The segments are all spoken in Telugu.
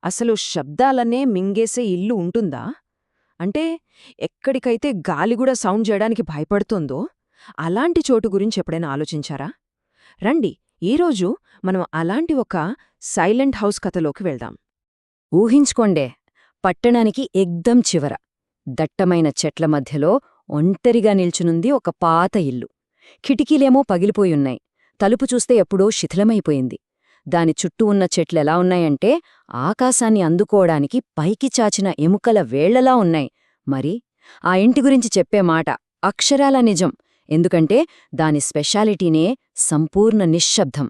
అసలు శబ్దాలనే మింగేసే ఇల్లు ఉంటుందా? అంటే ఎక్కడికైతే గాలిగూడా సౌండ్ చేయడానికి భయపడుతోందో అలాంటి చోటు గురించి ఎప్పుడైనా ఆలోచించారా? రండి, ఈరోజు మనం అలాంటి ఒక సైలెంట్ హౌస్ కథలోకి వెళ్దాం. ఊహించుకోండే, పట్టణానికి ఎగ్దం చివర దట్టమైన చెట్ల మధ్యలో ఒంటరిగా నిల్చునుంది ఒక పాత ఇల్లు. కిటికీలేమో పగిలిపోయున్నాయి, తలుపు చూస్తే ఎప్పుడో శిథిలమైపోయింది. దాని చుట్టూ ఉన్న చెట్లెలా ఉన్నాయంటే ఆకాశాన్ని అందుకోవడానికి పైకి చాచిన ఎముకల వేళ్లలా ఉన్నాయి. మరి ఆ ఇంటి గురించి చెప్పే మాట అక్షరాల నిజం, ఎందుకంటే దాని స్పెషాలిటీనే సంపూర్ణ నిశ్శబ్దం.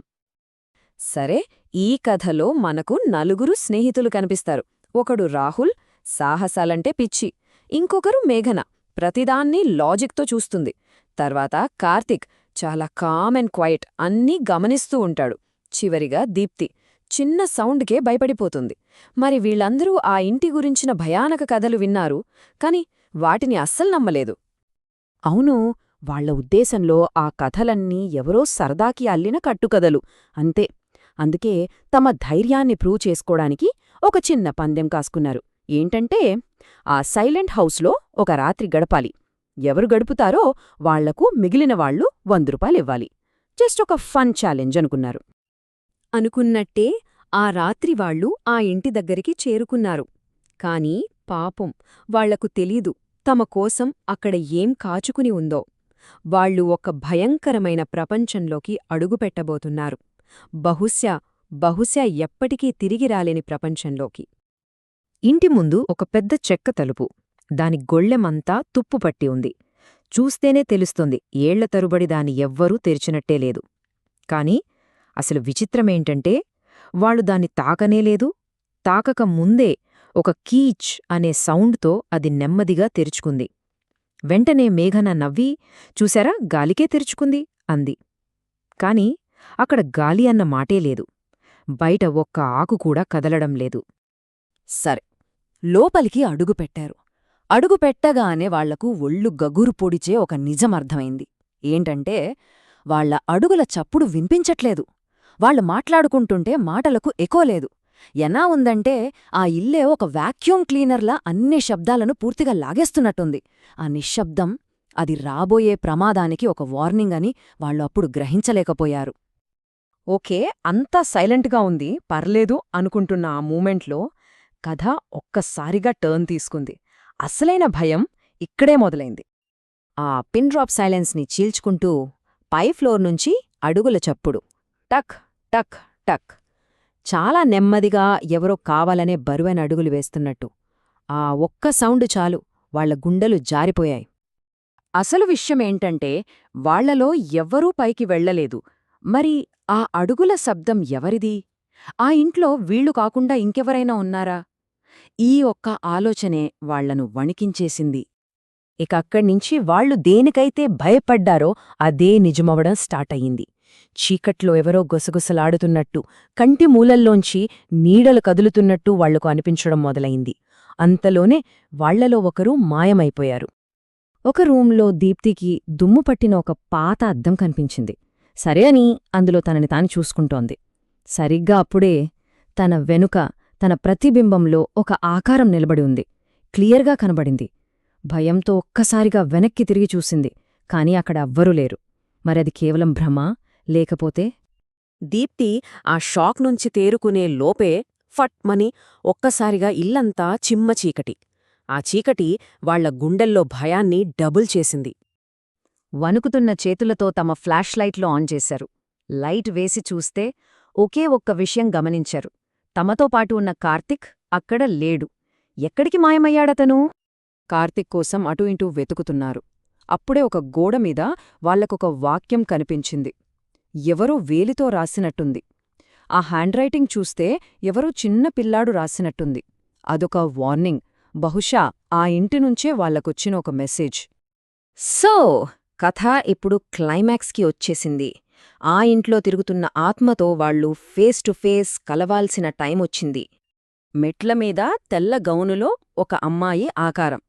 సరే, ఈ కథలో మనకు నలుగురు స్నేహితులు కనిపిస్తారు. ఒకడు రాహుల్, సాహసాలంటే పిచ్చి. ఇంకొకరు మేఘన, ప్రతిదాన్ని లాజిక్తో చూస్తుంది. తర్వాత కార్తిక్, చాలా కామ్ అండ్ క్వైట్, అన్నీ గమనిస్తూ ఉంటాడు. చివరిగా దీప్తి, చిన్న సౌండ్కే భయపడిపోతుంది. మరి వీళ్ళందరూ ఆ ఇంటి గురించిన భయానక కథలు విన్నారు, కాని వాటిని అస్సలు నమ్మలేదు. అవును, వాళ్ల ఉద్దేశంలో ఆ కథలన్నీ ఎవరో సరదాకి అల్లిన కట్టుకథలు అంతే. అందుకే తమ ధైర్యాన్ని ప్రూవ్ చేసుకోవడానికి ఒక చిన్న పందెం కాసుకున్నారు. ఏంటంటే, ఆ సైలెంట్ హౌస్లో ఒక రాత్రి గడపాలి. ఎవరు గడుపుతారో వాళ్లకు మిగిలిన వాళ్లు 100 రూపాయలివ్వాలి. జస్ట్ ఒక ఫన్ ఛాలెంజ్ అనుకున్నారు. అనుకున్నట్టే ఆ రాత్రి వాళ్లు ఆ ఇంటి దగ్గరికి చేరుకున్నారు. కాని పాపం, వాళ్లకు తెలీదు తమ కోసం అక్కడ ఏం కాచుకుని ఉందో. వాళ్ళు ఒక భయంకరమైన ప్రపంచంలోకి అడుగుపెట్టబోతున్నారు. బహుశా ఎప్పటికీ తిరిగి రాలేని ప్రపంచంలోకి. ఇంటి ముందు ఒక పెద్ద చెక్క తలుపు. దాని గొళ్ళెమంతా తుప్పుపట్టి ఉంది. చూస్తేనే తెలుస్తుంది, ఏళ్ల తరుబడి దాని ఎవ్వరూ తెరిచినట్టే లేదు. కాని అసలు విచిత్రమేంటంటే, వాళ్ళు దాన్ని తాకనేలేదు. తాకక ముందే ఒక కీచ్ అనే సౌండ్తో అది నెమ్మదిగా తెరుచుకుంది. వెంటనే మేఘన నవ్వి, చూశారా, గాలికే తెరుచుకుంది అంది. కాని అక్కడ గాలి అన్న మాటే లేదు. బయట ఒక్క ఆకు కూడా కదలడం లేదు. సరే, లోపలికి అడుగుపెట్టారు. అడుగుపెట్టగానే వాళ్లకు ఒళ్ళు గగురు పొడిచే ఒక నిజమర్థమైంది. ఏంటంటే, వాళ్ల అడుగుల చప్పుడు వినిపించట్లేదు. వాళ్లు మాట్లాడుకుంటుంటే మాటలకు ఎకోలేదు. ఎలా ఉందంటే, ఆ ఇల్లే ఒక వాక్యూమ్ క్లీనర్లా అన్ని శబ్దాలను పూర్తిగా లాగేస్తున్నట్టుంది. ఆ నిశ్శబ్దం, అది రాబోయే ప్రమాదానికి ఒక వార్నింగ్ అని వాళ్లు అప్పుడు గ్రహించలేకపోయారు. ఓకే, అంతా సైలెంట్గా ఉంది, పర్లేదు అనుకుంటున్న ఆ మూమెంట్లో కథ ఒక్కసారిగా టర్న్ తీసుకుంది. అసలైన భయం ఇక్కడే మొదలైంది. ఆ పిన్ డ్రాప్ సైలెన్స్ని చీల్చుకుంటూ పై ఫ్లోర్ నుంచి అడుగుల చప్పుడు. టక్ టక్ టక్. చాలా నెమ్మదిగా ఎవరో కావాలనే బరువైన అడుగులు వేస్తున్నట్టు. ఆ ఒక్క సౌండు చాలు, వాళ్ల గుండెలు జారిపోయాయి. అసలు విషయమేంటంటే, వాళ్లలో ఎవ్వరూ పైకి వెళ్లలేదు. మరి ఆ అడుగుల శబ్దం ఎవరిది? ఆ ఇంట్లో వీళ్లు కాకుండా ఇంకెవరైనా ఉన్నారా? ఈ ఒక్క ఆలోచనే వాళ్లను వణికించేసింది. ఇక అక్కడ్నించి వాళ్లు దేనికైతే భయపడ్డారో అదే నిజమవడం స్టార్టయింది. చీకట్లో ఎవరో గుసగుసలాడుతున్నట్టు, కంటి మూలల్లోంచి నీడలు కదులుతున్నట్టు వాళ్లకు అనిపించడం మొదలైంది. అంతలోనే వాళ్లలో ఒకరు మాయమైపోయారు. ఒక రూంలో దీప్తికి దుమ్ము పట్టిన ఒక పాత అద్దం కనిపించింది. సరే అని అందులో తనని తాను చూసుకుంటోంది. సరిగ్గా అప్పుడే తన వెనుక, తన ప్రతిబింబంలో ఒక ఆకారం నిలబడి ఉంది. క్లియర్గా కనబడింది. భయంతో ఒక్కసారిగా వెనక్కి తిరిగి చూసింది. కాని అక్కడ ఎవ్వరూ లేరు. మరది కేవలం భ్రమా, లేకపోతే? దీప్తి ఆ షాక్ నుంచి తేరుకునే లోపే ఫట్మని ఒక్కసారిగా ఇల్లంతా చిమ్మ చీకటి. ఆ చీకటి వాళ్ల గుండెల్లో భయాన్ని డబుల్ చేసింది. వణుకుతున్న చేతులతో తమ ఫ్లాష్ లైట్లు ఆన్ చేశారు. లైట్ వేసి చూస్తే ఒకే ఒక్క విషయం గమనించారు. తమతో పాటు ఉన్న కార్తిక్ అక్కడ లేడు. ఎక్కడికి మాయమయ్యాడతను? కార్తిక్ కోసం అటూ ఇటూ వెతుకుతున్నారు. అప్పుడే ఒక గోడమీద వాళ్లకొక వాక్యం కనిపించింది. ఎవరో వేలితో రాసినట్టుంది. ఆ హ్యాండ్ రైటింగ్ చూస్తే ఎవరో చిన్న పిల్లాడు రాసినట్టుంది. అదొక వార్నింగ్, బహుశా ఆ ఇంటినుంచే వాళ్లకొచ్చిన ఒక మెసేజ్. సో, కథ ఇప్పుడు క్లైమాక్స్కి వచ్చేసింది. ఆ ఇంట్లో తిరుగుతున్న ఆత్మతో వాళ్లు ఫేస్ టు ఫేస్ కలవాల్సిన టైమొచ్చింది. మెట్లమీద తెల్ల గౌనులో ఒక అమ్మాయి ఆకారం.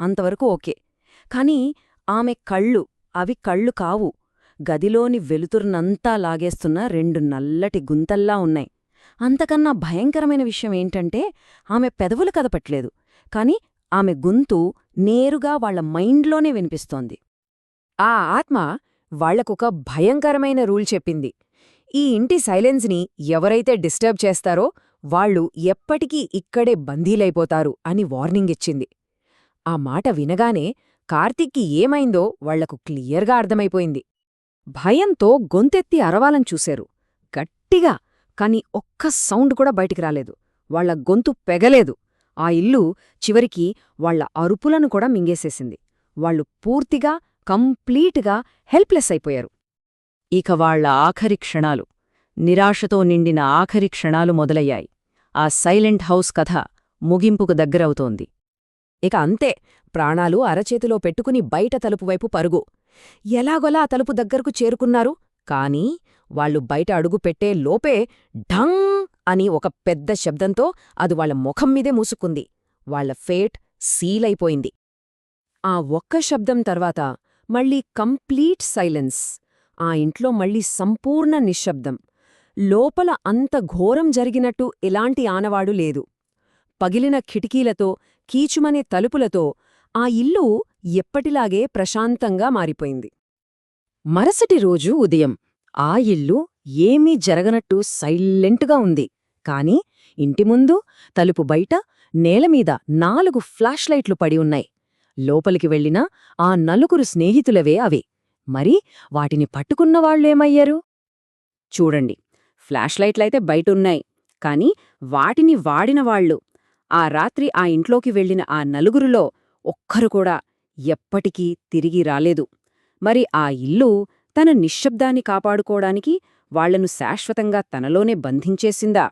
అంతవరకు ఓకే. కాని ఆమె కళ్ళు, అవి కళ్ళు కావు. గదిలోని వెలుతుర్నంతా లాగేస్తున్న 2 నల్లటి గుంతల్లా ఉన్నాయి. అంతకన్నా భయంకరమైన విషయం ఏంటంటే ఆమె పెదవులు కదపట్లేదు, కాని ఆమె గొంతు నేరుగా వాళ్ల మైండ్లోనే వినిపిస్తోంది. ఆ ఆత్మ వాళ్లకొక భయంకరమైన రూల్ చెప్పింది. ఈ ఇంటి సైలెన్స్ని ఎవరైతే డిస్టర్బ్ చేస్తారో వాళ్ళు ఎప్పటికీ ఇక్కడే బందీలైపోతారు అని వార్నింగ్ ఇచ్చింది. ఆ మాట వినగానే కార్తీక్కి ఏమైందో వాళ్లకు క్లియర్గా అర్థమైపోయింది. భయంతో గొంతెత్తి అరవాలని చూశారు, గట్టిగా. కాని ఒక్క సౌండ్ కూడా బయటికి రాలేదు. వాళ్ల గొంతు పెగలేదు. ఆ ఇల్లు చివరికి వాళ్ల అరుపులను కూడా మింగేసేసింది. వాళ్ళు పూర్తిగా, కంప్లీట్గా హెల్ప్లెస్ అయిపోయారు. ఇక వాళ్ల ఆఖరి క్షణాలు, నిరాశతో నిండిన ఆఖరి క్షణాలు మొదలయ్యాయి. ఆ సైలెంట్ హౌస్ కథ ముగింపుకు దగ్గరవుతోంది. ఇక అంతే, ప్రాణాలు అరచేతిలో పెట్టుకుని బయట తలుపువైపు పరుగు. ఎలాగోలా ఆ తలుపు దగ్గరకు చేరుకున్నారు. కానీ వాళ్ళు బయట అడుగు పెట్టే లోపే ఢంగ్ అని ఒక పెద్ద శబ్దంతో అది వాళ్ల ముఖం మీదే మూసుకుంది. వాళ్ల ఫేట్ సీలైపోయింది. ఆ ఒక్క శబ్దం తర్వాత మళ్ళీ కంప్లీట్ సైలెన్స్. ఆ ఇంట్లో మళ్ళీ సంపూర్ణ నిశ్శబ్దం. లోపల అంత ఘోరం జరిగినట్టు ఎలాంటి ఆనవాడు లేదు. పగిలిన కిటికీలతో, కీచుమనే తలుపులతో ఆ ఇల్లు ఎప్పటిలాగే ప్రశాంతంగా మారిపోయింది. మరుసటి రోజు ఉదయం ఆ ఇల్లు ఏమీ జరగనట్టు సైలెంటుగా ఉంది. కాని ఇంటి ముందు, తలుపు బయట, నేలమీద 4 ఫ్లాష్ లైట్లు పడి ఉన్నాయి. లోపలికి వెళ్లిన ఆ 4 స్నేహితులవే అవి. మరి వాటిని పట్టుకున్నవాళ్లేమయ్యారు? చూడండి, ఫ్లాష్ లైట్లయితే బయటున్నాయి, కాని వాటిని వాడినవాళ్లు, ఆ రాత్రి ఆ ఇంట్లోకి వెళ్లిన ఆ 4లో ఒక్కరు కూడా ఎప్పటికీ తిరిగి రాలేదు. మరి ఆ ఇల్లు తన నిశ్శబ్దాన్ని కాపాడుకోవడానికి వాళ్లను శాశ్వతంగా తనలోనే బంధించేసిందా?